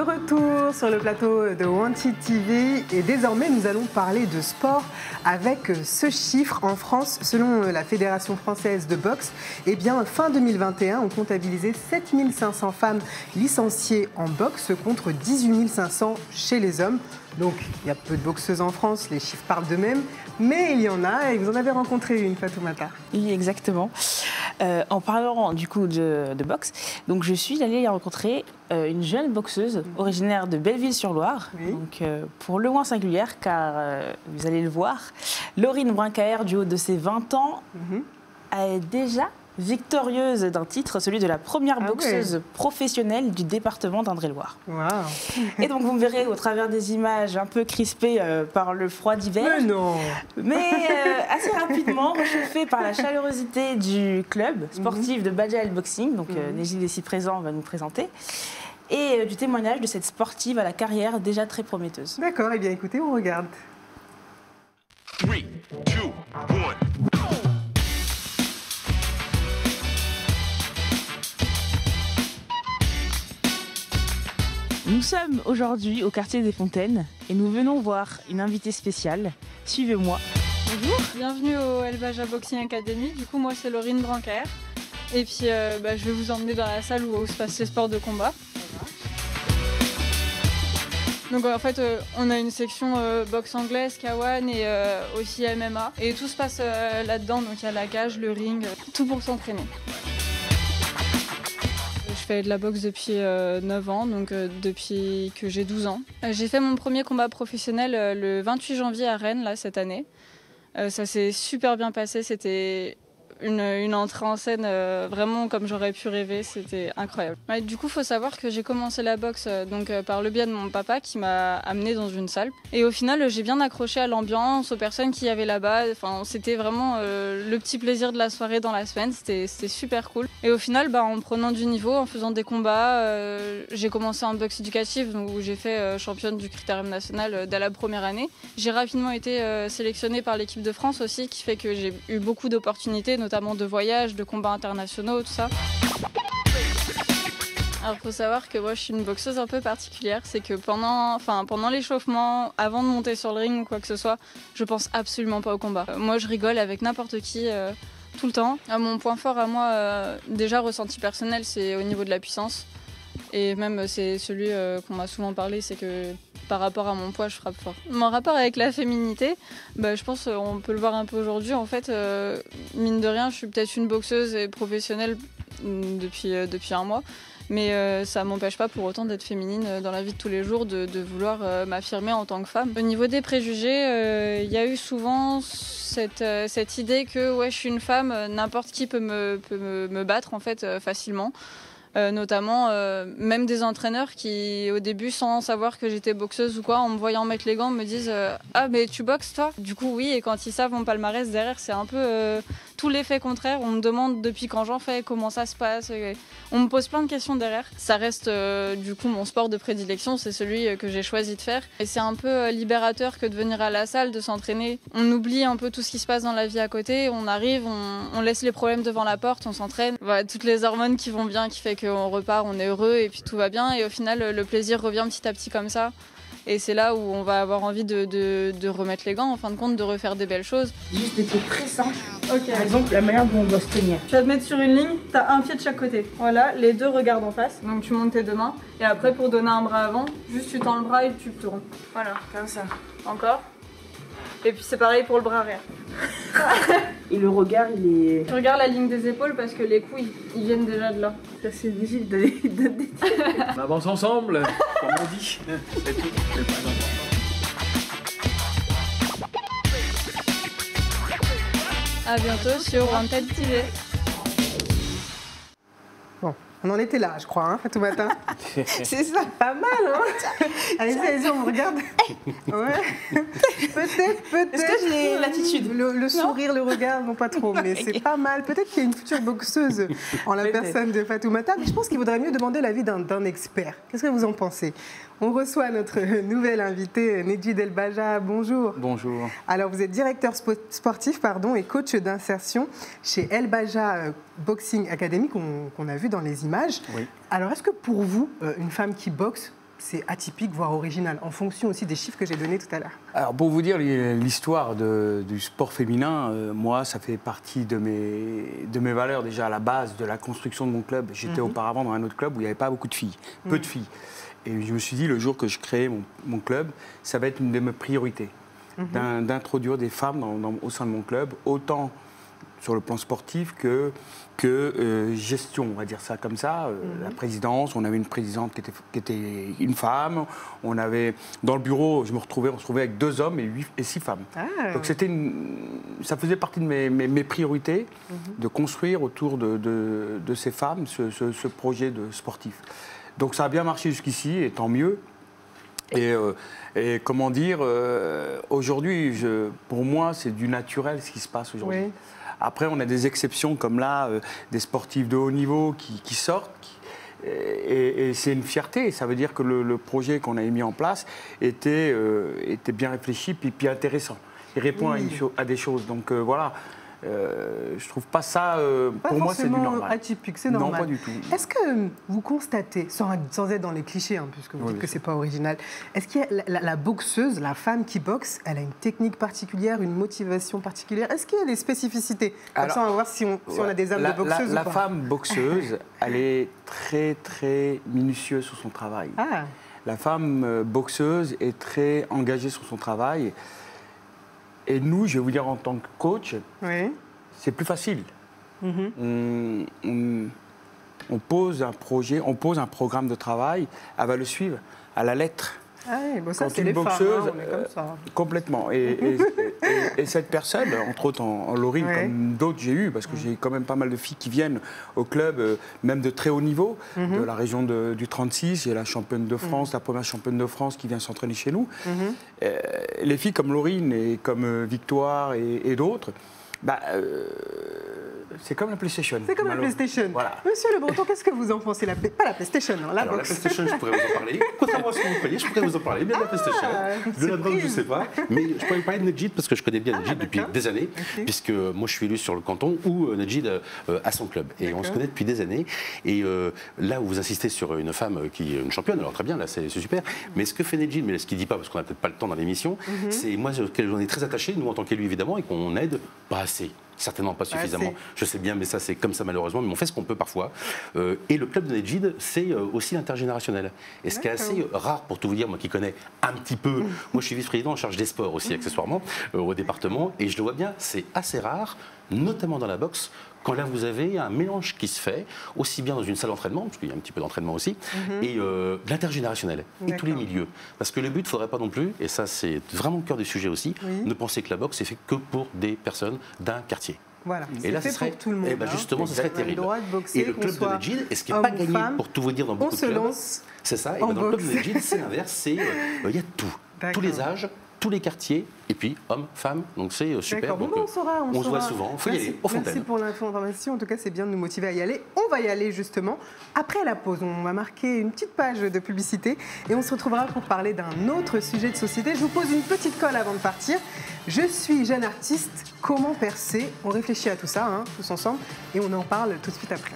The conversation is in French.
retour sur le plateau de Wanted TV et désormais nous allons parler de sport avec ce chiffre. En France, selon la Fédération française de boxe, eh bien, fin 2021, on comptabilisait 7500 femmes licenciées en boxe contre 18 500 chez les hommes. Donc, il y a peu de boxeuses en France, les chiffres parlent d'eux-mêmes, mais il y en a et vous en avez rencontré une, Fatoumata. Oui, exactement. En parlant du coup de boxe, donc je suis allée rencontrer une jeune boxeuse originaire de Belleville-sur-Loire, Oui. donc pour le moins singulière, car vous allez le voir, Laurine Brincaer, du haut de ses 20 ans, est déjà victorieuse d'un titre, celui de la première boxeuse professionnelle du département d'Indre-et-Loire. Wow. Et donc vous me verrez au travers des images un peu crispées par le froid d'hiver. Mais non. Mais assez rapidement réchauffée par la chaleurosité du club sportif de Bajal Boxing, donc Négil ici présent va nous présenter, et du témoignage de cette sportive à la carrière déjà très prometteuse. D'accord, eh bien écoutez, on regarde. 3, 2, 1. Nous sommes aujourd'hui au quartier des Fontaines et nous venons voir une invitée spéciale. Suivez-moi. Bonjour, bienvenue au El Baja Boxing Academy. Du coup, moi c'est Laurine Brincaer. Et puis je vais vous emmener dans la salle où se passent les sports de combat. Donc en fait, on a une section boxe anglaise, K1 et aussi MMA. Et tout se passe là-dedans, donc il y a la cage, le ring, tout pour s'entraîner. Je fais de la boxe depuis 9 ans, donc depuis que j'ai 12 ans. J'ai fait mon premier combat professionnel le 28 janvier à Rennes, là, cette année. Ça s'est super bien passé, c'était une entrée en scène vraiment comme j'aurais pu rêver, c'était incroyable. Ouais, du coup, il faut savoir que j'ai commencé la boxe par le biais de mon papa qui m'a amenée dans une salle. Et au final, j'ai bien accroché à l'ambiance, aux personnes qui y avaient là-bas. Enfin, c'était vraiment le petit plaisir de la soirée dans la semaine, c'était super cool. Et au final, en prenant du niveau, en faisant des combats, j'ai commencé en boxe éducative où j'ai fait championne du critérium national dès la première année. J'ai rapidement été sélectionnée par l'équipe de France aussi, qui fait que j'ai eu beaucoup d'opportunités, notamment de voyages, de combats internationaux, tout ça. Alors il faut savoir que moi je suis une boxeuse un peu particulière, c'est que pendant l'échauffement, avant de monter sur le ring ou quoi que ce soit, je pense absolument pas au combat. Moi je rigole avec n'importe qui tout le temps. Mon point fort à moi, déjà ressenti personnel, c'est au niveau de la puissance. Et même c'est celui qu'on m'a souvent parlé, c'est que par rapport à mon poids, je frappe fort. Mon rapport avec la féminité, je pense qu'on peut le voir un peu aujourd'hui. En fait, mine de rien, je suis peut-être une boxeuse et professionnelle depuis un mois. Mais ça ne m'empêche pas pour autant d'être féminine dans la vie de tous les jours, de vouloir m'affirmer en tant que femme. Au niveau des préjugés, il y a eu souvent cette idée que je suis une femme, n'importe qui peut me battre en fait, facilement. Notamment même des entraîneurs qui au début sans savoir que j'étais boxeuse ou quoi, en me voyant mettre les gants me disent ah mais tu boxes toi? Du coup oui, et quand ils savent mon palmarès derrière, c'est un peu tout l'effet contraire. On me demande depuis quand j'en fais, comment ça se passe, on me pose plein de questions derrière. Ça reste du coup mon sport de prédilection, c'est celui que j'ai choisi de faire et c'est un peu libérateur que de venir à la salle, de s'entraîner. On oublie un peu tout ce qui se passe dans la vie à côté, on arrive, on laisse les problèmes devant la porte, on s'entraîne. Voilà, toutes les hormones qui vont bien, qui fait qu'on repart, on est heureux et puis tout va bien. Et au final, le plaisir revient petit à petit comme ça. Et c'est là où on va avoir envie de remettre les gants, en fin de compte, de refaire des belles choses. Juste des trucs très simples. Ok. Par exemple, la manière dont on doit se tenir. Tu vas te mettre sur une ligne, tu as un pied de chaque côté. Voilà, les deux regardent en face. Donc tu montes tes deux mains. Et après, pour donner un bras avant, juste tu tends le bras et tu te tournes. Voilà, comme ça. Encore. Et puis c'est pareil pour le bras arrière. Et le regard, il est... Tu regardes la ligne des épaules parce que les coups, ils viennent déjà de là. C'est difficile de dire. On avance ensemble, comme on dit. C'est tout, c'est le plus important. À bientôt sur Wanted TV. Bon, on en était là, je crois, hein, Fatoumata. C'est ça. Pas mal, hein. Allez-y, on regarde. Ouais. Peut-être. Est-ce que j'ai l'attitude? Le sourire, le regard, non pas trop, mais c'est pas mal. Peut-être qu'il y a une future boxeuse en la personne de Fatoumata, mais je pense qu'il vaudrait mieux demander l'avis d'un expert. Qu'est-ce que vous en pensez? On reçoit notre nouvelle invitée, Nedjid El Baja. Bonjour. Bonjour. Alors, vous êtes directeur sportif et coach d'insertion chez El Baja Boxing Academy, qu'on a vu dans les images. Oui. Alors, est-ce que pour vous, une femme qui boxe, c'est atypique, voire original, en fonction aussi des chiffres que j'ai donnés tout à l'heure. Alors pour vous dire l'histoire du sport féminin, moi ça fait partie de mes valeurs déjà à la base de la construction de mon club. J'étais auparavant dans un autre club où il n'y avait pas beaucoup de filles, peu de filles. Et je me suis dit le jour que je crée mon club, ça va être une de mes priorités, d'introduire des femmes au sein de mon club, autant sur le plan sportif que gestion, on va dire ça comme ça. La présidence, on avait une présidente qui était une femme. On avait, dans le bureau, on se retrouvait avec 2 hommes et 6 femmes. Donc ça faisait partie de mes priorités de construire autour de ces femmes ce projet de sportif. Donc ça a bien marché jusqu'ici, et tant mieux. Et comment dire, aujourd'hui, pour moi, c'est du naturel ce qui se passe aujourd'hui. Oui. Après, on a des exceptions comme là, des sportifs de haut niveau qui sortent. Et c'est une fierté. Ça veut dire que le projet qu'on a mis en place était bien réfléchi puis intéressant. Il répond à des choses. Donc voilà. Je trouve pas ça, pour moi, c'est du normal. Atypique, c'est normal. Non, pas du tout. Est-ce que vous constatez, sans être dans les clichés, hein, puisque vous dites que c'est pas original, est-ce qu'il y a la boxeuse, la femme qui boxe, elle a une technique particulière, une motivation particulière? Est-ce qu'il y a des spécificités? Comme ça, on va voir si on a des âmes de boxeuse ou pas. La femme boxeuse, elle est très, très minutieuse sur son travail. La femme boxeuse est très engagée sur son travail. Et nous, je vais vous dire en tant que coach, c'est plus facile. On pose un projet, on pose un programme de travail, elle va le suivre à la lettre. Bon, ça, c'est les boxeuses, femmes, on est comme ça. Complètement. Et cette personne, entre autres en Laurine, comme d'autres j'ai eu, parce que j'ai quand même pas mal de filles qui viennent au club, même de très haut niveau, de la région du 36, j'ai la championne de France, la première championne de France qui vient s'entraîner chez nous. Les filles comme Laurine et comme Victoire et d'autres, c'est comme la PlayStation. C'est comme la PlayStation. Voilà. Monsieur Le Breton, qu'est-ce que vous en pensez? Pas la PlayStation, non, la boxe. La PlayStation, je pourrais vous en parler. Contrairement à ce que vous croyez, je pourrais vous en parler. Bien de la PlayStation. De la drogue, je ne sais pas. Mais je pourrais vous parler de Nedjid parce que je connais bien Nedjid depuis des années. Puisque moi, je suis élu sur le canton où Nedjid a son club. Et on se connaît depuis des années. Et là où vous insistez sur une femme qui est une championne, alors très bien, là, c'est super. Mais ce que fait Nedjid, mais ce qu'il ne dit pas, parce qu'on n'a peut-être pas le temps dans l'émission, c'est moi, auquel j'en ai très attaché, nous en tant qu'élus évidemment, et qu'on aide pas assez. Certainement pas suffisamment. Je sais bien, mais ça c'est comme ça malheureusement. Mais on fait ce qu'on peut parfois. Et le club de Nedjid, c'est aussi l'intergénérationnel. Et ce qui est assez rare pour tout vous dire, moi qui connais un petit peu. Moi je suis vice-président en charge des sports aussi accessoirement au département. Et je le vois bien, c'est assez rare, notamment dans la boxe, quand là vous avez un mélange qui se fait, aussi bien dans une salle d'entraînement, parce qu'il y a un petit peu d'entraînement aussi, et l'intergénérationnel, et tous les milieux. Parce que le but, il ne faudrait pas non plus, et ça c'est vraiment le cœur du sujet aussi, ne penser que la boxe est fait que pour des personnes d'un quartier. Voilà, et là, ce serait pour tout le monde. Justement, ce serait terrible. Boxer, et le club de Nedjid, et ce qui n'est pas gagné, pour tout vous dire dans beaucoup de clubs, c'est ça, et dans le club de Nedjid, c'est l'inverse, il y a tout, tous les âges, tous les quartiers, et puis hommes, femmes, donc c'est super. Donc, on se voit souvent, il faut y aller, aux fontaines. Merci pour l'information, en tout cas c'est bien de nous motiver à y aller. On va y aller justement. Après la pause, on va marquer une petite page de publicité et on se retrouvera pour parler d'un autre sujet de société. Je vous pose une petite colle avant de partir. Je suis jeune artiste, comment percer? On réfléchit à tout ça, tous ensemble, et on en parle tout de suite après.